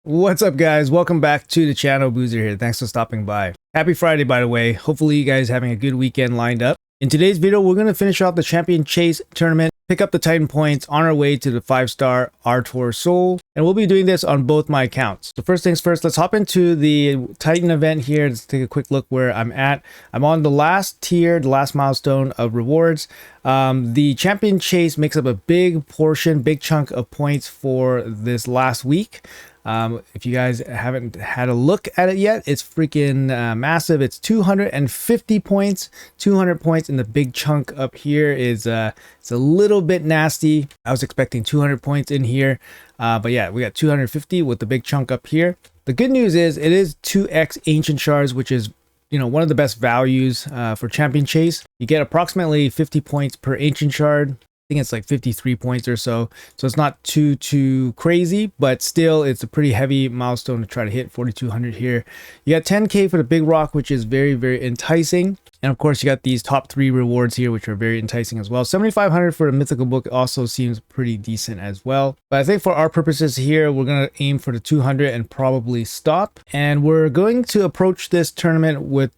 What's up, guys? Welcome back to the channel. Boozer here. Thanks for stopping by. Happy Friday, by the way. Hopefully you guys having a good weekend lined up. In today's video, we're going to finish off the Champion Chase tournament, pick up the Titan points on our way to the 5-star R-Tour Soul, and we'll be doing this on both my accounts. So first things first, let's hop into the Titan event here. Let's take a quick look where I'm at. I'm on the last tier, the last milestone of rewards. The Champion Chase makes up a big portion, big chunk of points for this last week. If you guys haven't had a look at it yet, it's freaking massive. It's 250 points, 200 points, and the big chunk up here is it's a little bit nasty. I was expecting 200 points in here, but yeah, we got 250 with the big chunk up here. The good news is it is 2x ancient shards, which is one of the best values for Champion Chase. You get approximately 50 points per ancient shard. I think it's like 53 points or so. So it's not too crazy, but still it's a pretty heavy milestone to try to hit. 4,200 here. You got 10k for the big rock, which is very enticing. And of course you got these top 3 rewards here, which are very enticing as well. 7,500 for the mythical book also seems pretty decent as well. But I think for our purposes here, we're going to aim for the 200 and probably stop. And we're going to approach this tournament with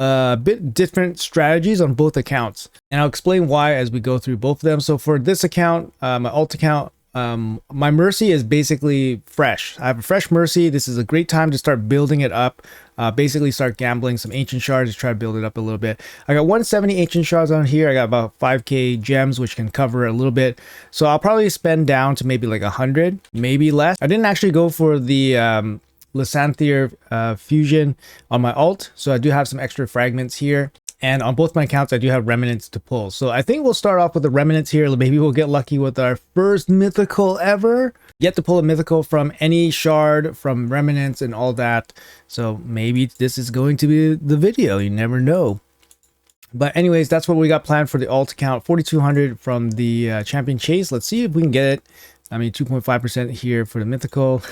a bit different strategies on both accounts, and I'll explain why as we go through both of them. So for this account, my alt account, my mercy is basically fresh. I have a fresh mercy. This is a great time to start building it up, basically start gambling some ancient shards to try to build it up a little bit. I got 170 ancient shards on here. I got about 5k gems, which can cover a little bit, so I'll probably spend down to maybe like 100, maybe less. I didn't actually go for the Lysanthier fusion on my alt, so I do have some extra fragments here, and on both my accounts I do have remnants to pull. So I think we'll start off with the remnants here. Maybe we'll get lucky with our first mythical ever. Yet to pull a mythical from any shard, from remnants and all that, so maybe this is going to be the video. You never know. But anyways, that's what we got planned for the alt account. 4,200 from the Champion Chase. Let's see if we can get it. I mean, 2.5% here for the mythical.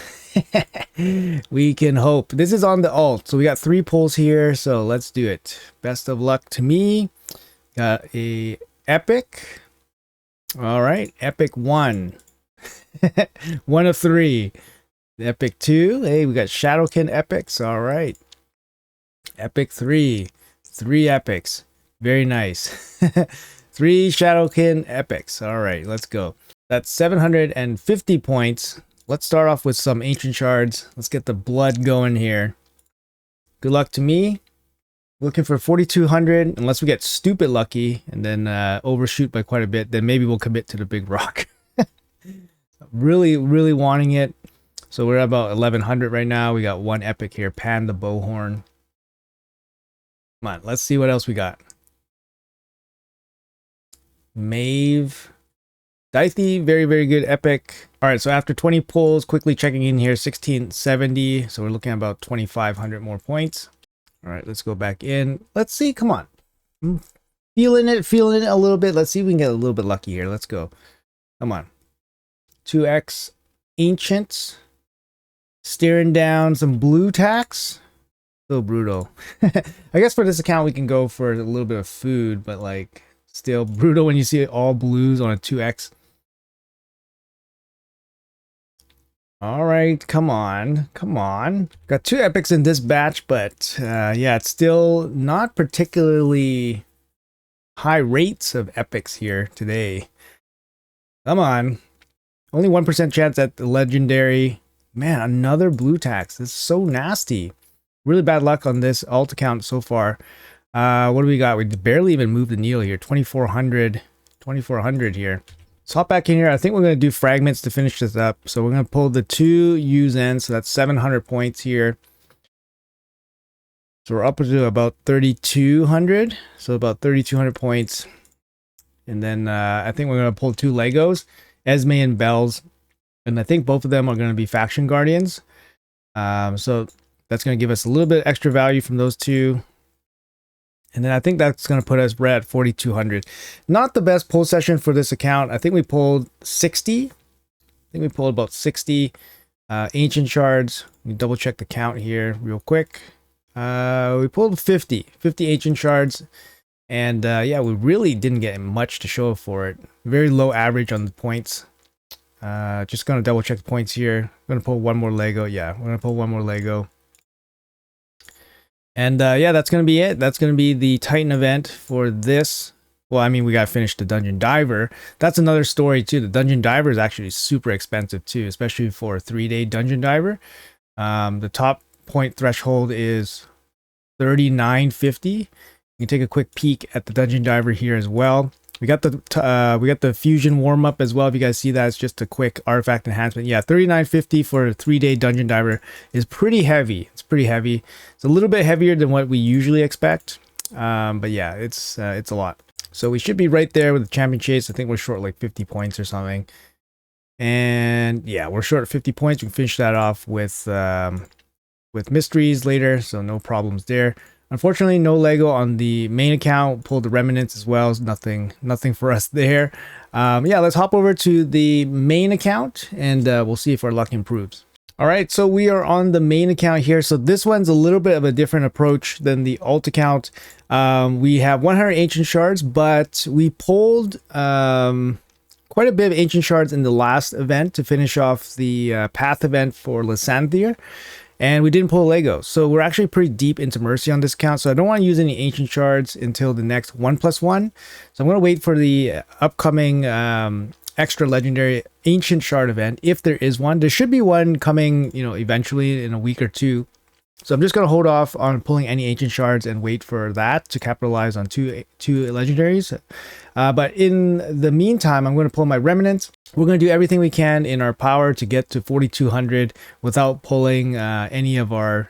We can hope. This is on the alt, so we got 3 pulls here, so let's do it. Best of luck to me. Got a epic. All right, epic 1. 1 of 3. The epic 2. Hey, we got Shadowkin epics. All right. Epic 3. 3 epics. Very nice. 3 Shadowkin epics. All right, let's go. That's 750 points. Let's start off with some ancient shards. Let's get the blood going here. Good luck to me. Looking for 4,200. Unless we get stupid lucky and then overshoot by quite a bit, then maybe we'll commit to the big rock. really wanting it. So we're at about 1,100 right now. We got 1 epic here. Pan the Bowhorn. Come on, let's see what else we got. Mave. Dicey, very good epic. All right, so after 20 pulls, quickly checking in here, 1670. So we're looking at about 2,500 more points. All right, let's go back in. Let's see, come on. I'm feeling it a little bit. Let's see if we can get a little bit lucky here. Let's go. Come on. 2x ancients. Staring down some blue tax. So brutal. I guess for this account, we can go for a little bit of food, but like still brutal when you see all blues on a 2x. All right, come on. Got 2 epics in this batch, but yeah, it's still not particularly high rates of epics here today. Come on. Only 1% chance at the legendary. Man, another blue tax. This is so nasty. Really bad luck on this alt account so far. What do we got? We barely even moved the needle here. 2,400 here. Let's hop back in here. I think we're going to do fragments to finish this up. So we're going to pull the 2 UZN. So that's 700 points here. So we're up to about 3,200. So about 3,200 points. And then I think we're going to pull 2 Legos, Esme and Bells. And I think both of them are going to be faction guardians. So that's going to give us a little bit extra value from those 2. And then I think that's going to put us right at 4,200. Not the best pull session for this account. I think we pulled 60. I think we pulled about 60 ancient shards. Let me double check the count here real quick. We pulled 50 ancient shards. And yeah, we really didn't get much to show for it. Very low average on the points. Just gonna double check the points here. I'm gonna pull one more Lego. Yeah, we're gonna pull one more Lego. And yeah, that's gonna be it. That's gonna be the Titan event for this. Well, I mean, we gotta finish the Dungeon Diver. That's another story too. The Dungeon Diver is actually super expensive too, especially for a 3-day Dungeon Diver. The top point threshold is 39.50. You can take a quick peek at the Dungeon Diver here as well. We got the fusion warm up as well. If you guys see that, it's just a quick artifact enhancement. Yeah, 39.50 for a 3-day Dungeon Diver is pretty heavy. It's pretty heavy. It's a little bit heavier than what we usually expect, but yeah, it's a lot. So we should be right there with the champion chase. I think we're short like 50 points or something. And yeah, we're short 50 points. We can finish that off with mysteries later, so no problems there. Unfortunately, no Lego on the main account. Pulled the remnants as well. Nothing for us there. Yeah, let's hop over to the main account and we'll see if our luck improves. All right, so we are on the main account here. So this one's a little bit of a different approach than the alt account. We have 100 ancient shards, but we pulled quite a bit of ancient shards in the last event to finish off the path event for Lysanthier. And we didn't pull a Lego. So we're actually pretty deep into Mercy on this account. So I don't want to use any ancient shards until the next 1+1. So I'm going to wait for the upcoming extra legendary ancient shard event, if there is one. There should be one coming, you know, eventually in a week or two. So I'm just going to hold off on pulling any ancient shards and wait for that to capitalize on two legendaries. But in the meantime, I'm going to pull my remnants. We're going to do everything we can in our power to get to 4,200 without pulling any of our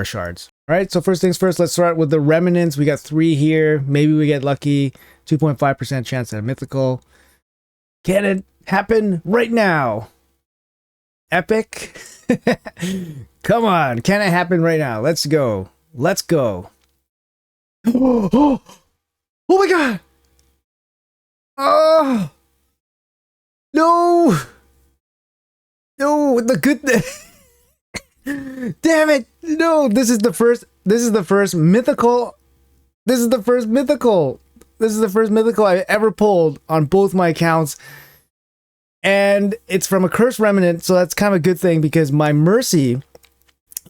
shards. All right, so first things first, let's start with the remnants. We got 3 here. Maybe we get lucky. 2.5% chance at a mythical. Can it happen right now? Epic. Come on, can it happen right now? Let's go. Let's go. Oh my god. Oh no. No, the good damn it. No, this is the first mythical. This is the first mythical I ever pulled on both my accounts. And it's from a cursed remnant, so that's kind of a good thing because my mercy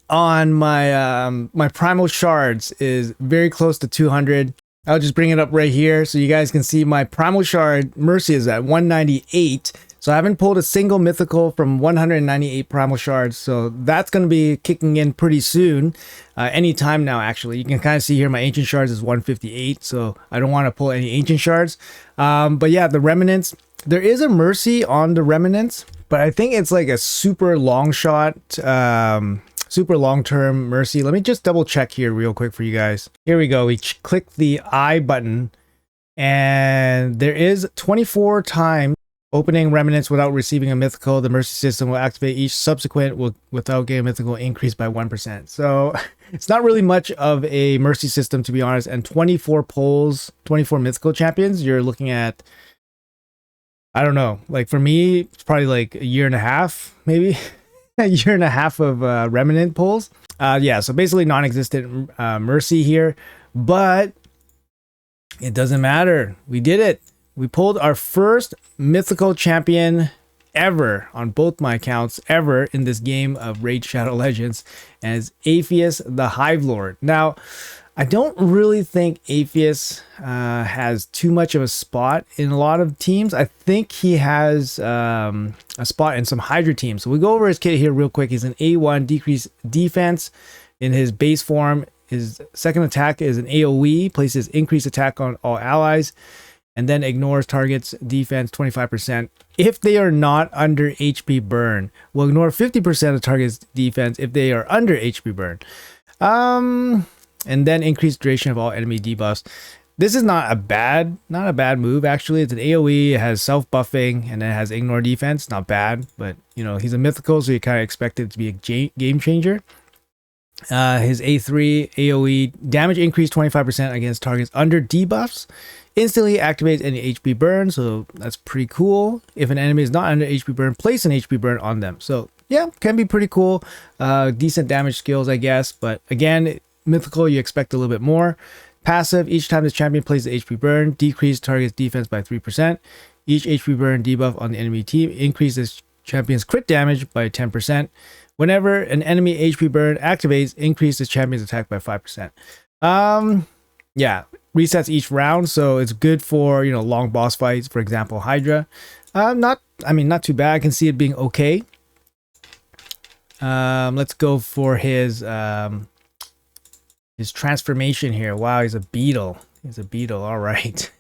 on my my primal shards is very close to 200. I'll just bring it up right here so you guys can see my primal shard mercy is at 198. So I haven't pulled a single mythical from 198 primal shards. So that's going to be kicking in pretty soon. Anytime now, actually. You can kind of see here my ancient shards is 158. So I don't want to pull any ancient shards. But yeah, the remnants. There is a mercy on the remnants, but I think it's like a super long shot, super long-term mercy. Let me just double check here real quick for you guys. Here we go. We click the I button and there is 24 times opening remnants without receiving a mythical. The mercy system will activate each subsequent without getting a mythical increase by 1%. So it's not really much of a mercy system, to be honest. And 24 pulls, 24 mythical champions, you're looking at, I don't know, like for me, it's probably like a year and a half, maybe a year and a half of remnant pulls. Yeah, so basically non-existent mercy here, but it doesn't matter. We did it. We pulled our first mythical champion ever on both my accounts ever in this game of Raid Shadow Legends as Apheus the Hive Lord. Now, I don't really think Apheus has too much of a spot in a lot of teams. I think he has a spot in some Hydra teams. So we go over his kit here real quick. He's an A1 decrease defense in his base form. His second attack is an AoE, places increased attack on all allies, and then ignores targets defense 25% if they are not under HP burn. Will ignore 50% of targets defense if they are under HP burn. And then increased duration of all enemy debuffs. This is not a bad move actually. It's an AoE, it has self-buffing, and then it has ignore defense. Not bad, but you know, he's a mythical, so you kind of expect it to be a game changer. His A3 AoE damage increase 25% against targets under debuffs. Instantly activates any HP burn, so that's pretty cool. If an enemy is not under HP burn, place an HP burn on them. So yeah, can be pretty cool. Decent damage skills, I guess, but again, mythical, you expect a little bit more. Passive, each time this champion plays the HP burn, decrease target's defense by 3%. Each HP burn debuff on the enemy team increases champion's crit damage by 10%. Whenever an enemy HP burn activates, increases champion's attack by 5%. Yeah, resets each round, so it's good for, you know, long boss fights, for example, Hydra. Not too bad. I can see it being okay. Let's go for his transformation here. Wow, he's a beetle. He's a beetle. All right.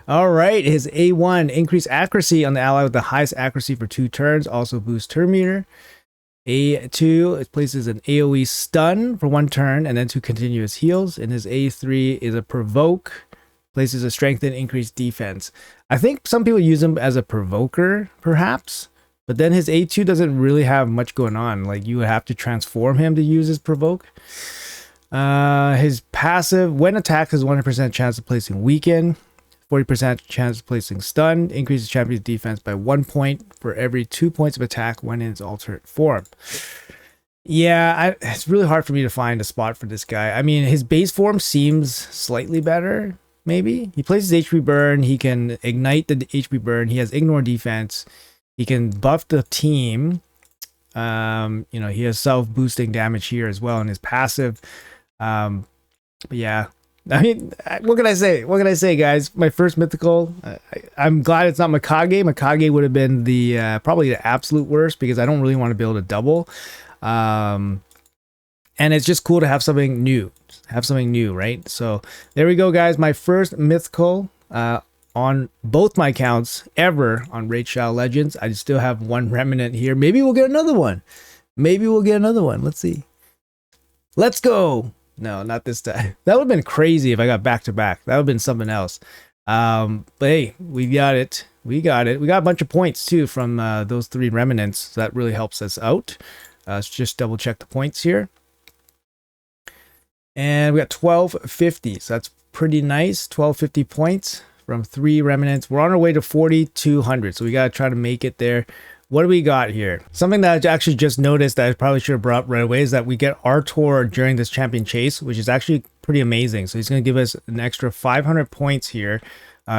All right. His A1, increase accuracy on the ally with the highest accuracy for 2 turns. Also boost turn meter. A2, it places an AoE stun for 1 turn and then 2 continuous heals. And his A3 is a provoke. Places a strengthen, increased defense. I think some people use him as a provoker, perhaps. But then his A2 doesn't really have much going on. Like, you would have to transform him to use his provoke. His passive, when attacked, has 100% chance of placing weaken, 40% chance of placing stun, increases champion's defense by 1 point for every 2 points of attack when in its alternate form. Yeah, it's really hard for me to find a spot for this guy. I mean, his base form seems slightly better, maybe. He places HP burn, he can ignite the HP burn, he has ignore defense, he can buff the team. You know, he has self-boosting damage here as well in his passive. But yeah, I mean, what can I say? What can I say, guys? My first mythical. I'm glad it's not Mikage. Mikage would have been the probably the absolute worst because I don't really want to build a double. And it's just cool to have something new. Right? So there we go, guys. My first mythical on both my accounts ever on Raid Shadow Legends. I still have 1 remnant here. Maybe we'll get another one. Let's see. Let's go. No, not this time. That would have been crazy if I got back to back. That would have been something else. But hey, we got it. We got a bunch of points too from those 3 remnants. So that really helps us out. Let's just double check the points here. And we got 1250. So that's pretty nice. 1250 points from 3 remnants. We're on our way to 4200. So we got to try to make it there. What do we got here? Something that I actually just noticed that I probably should have brought up right away is that we get Artor during this champion chase, which is actually pretty amazing. So he's going to give us an extra 500 points here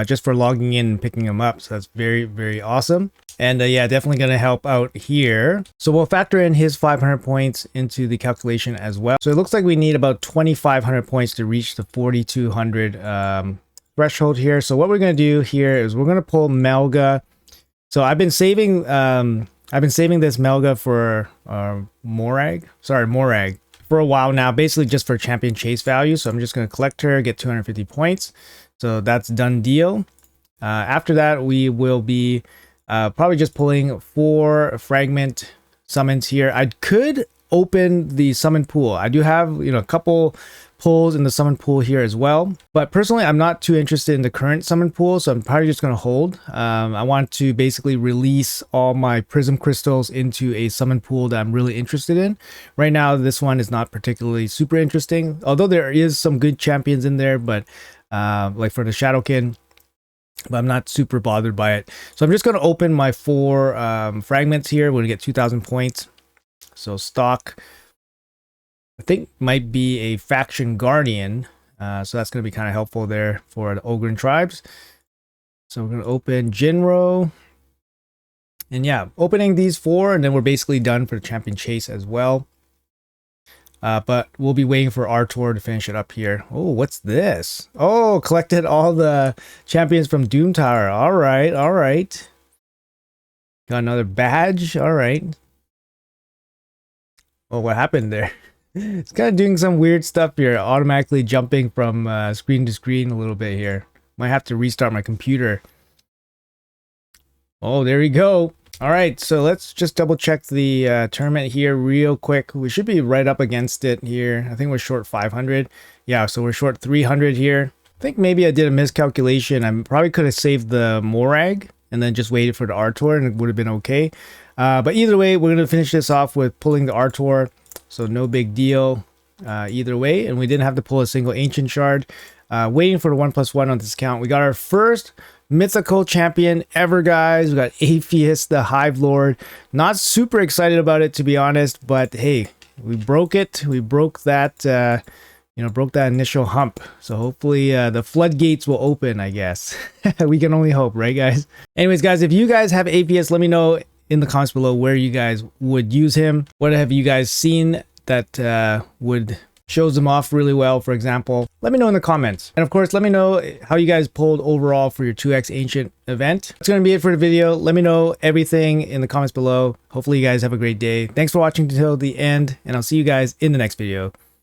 just for logging in and picking him up. So that's very, very awesome. And yeah, definitely going to help out here. So we'll factor in his 500 points into the calculation as well. So it looks like we need about 2,500 points to reach the 4,200 threshold here. So what we're going to do here is we're going to pull Melga. So I've been saving this Melga for Morag for a while now, basically just for champion chase value. So I'm just going to collect her, get 250 points. So that's done deal. After that, we will be probably just pulling 4 fragment summons here. I could open the summon pool. I do have, you know, a couple pulls in the summon pool here as well, but personally I'm not too interested in the current summon pool, so I'm probably just going to hold. I want to basically release all my prism crystals into a summon pool that I'm really interested in. Right now this one is not particularly super interesting, although there is some good champions in there, but like for the Shadowkin, but I'm not super bothered by it. So I'm just going to open my 4 fragments here. We're going to get 2,000 points. So stock, I think, might be a faction guardian, so that's going to be kind of helpful there for the Ogren tribes. So we're going to open Jinro, and yeah, opening these 4, and then we're basically done for the champion chase as well. But we'll be waiting for Artor to finish it up here. Oh, what's this? Oh, collected all the champions from Doom Tower. All right, all right. Got another badge. All right. Oh, what happened there? It's kind of doing some weird stuff here, automatically jumping from screen to screen a little bit here. Might have to restart my computer. Oh, there we go. All right, so let's just double check the tournament here real quick. We should be right up against it here. I think we're short 500. Yeah, so we're short 300 here. I think maybe I did a miscalculation. I probably could have saved the Morag and then just waited for the Artor, and it would have been okay. But either way, we're going to finish this off with pulling the Artor. So no big deal either way. And we didn't have to pull a single Ancient Shard. Waiting for the 1+1 on this account. We got our first mythical champion ever, guys. We got Apheus, the Hive Lord. Not super excited about it, to be honest. But hey, we broke it. We broke that broke that initial hump. So hopefully the floodgates will open, I guess. We can only hope, right, guys? Anyways, guys, if you guys have APS, let me know in the comments below where you guys would use him. What have you guys seen that would shows them off really well, for example? Let me know in the comments. And of course, let me know how you guys pulled overall for your 2x Ancient event. That's going to be it for the video. Let me know everything in the comments below. Hopefully you guys have a great day. Thanks for watching until the end, and I'll see you guys in the next video.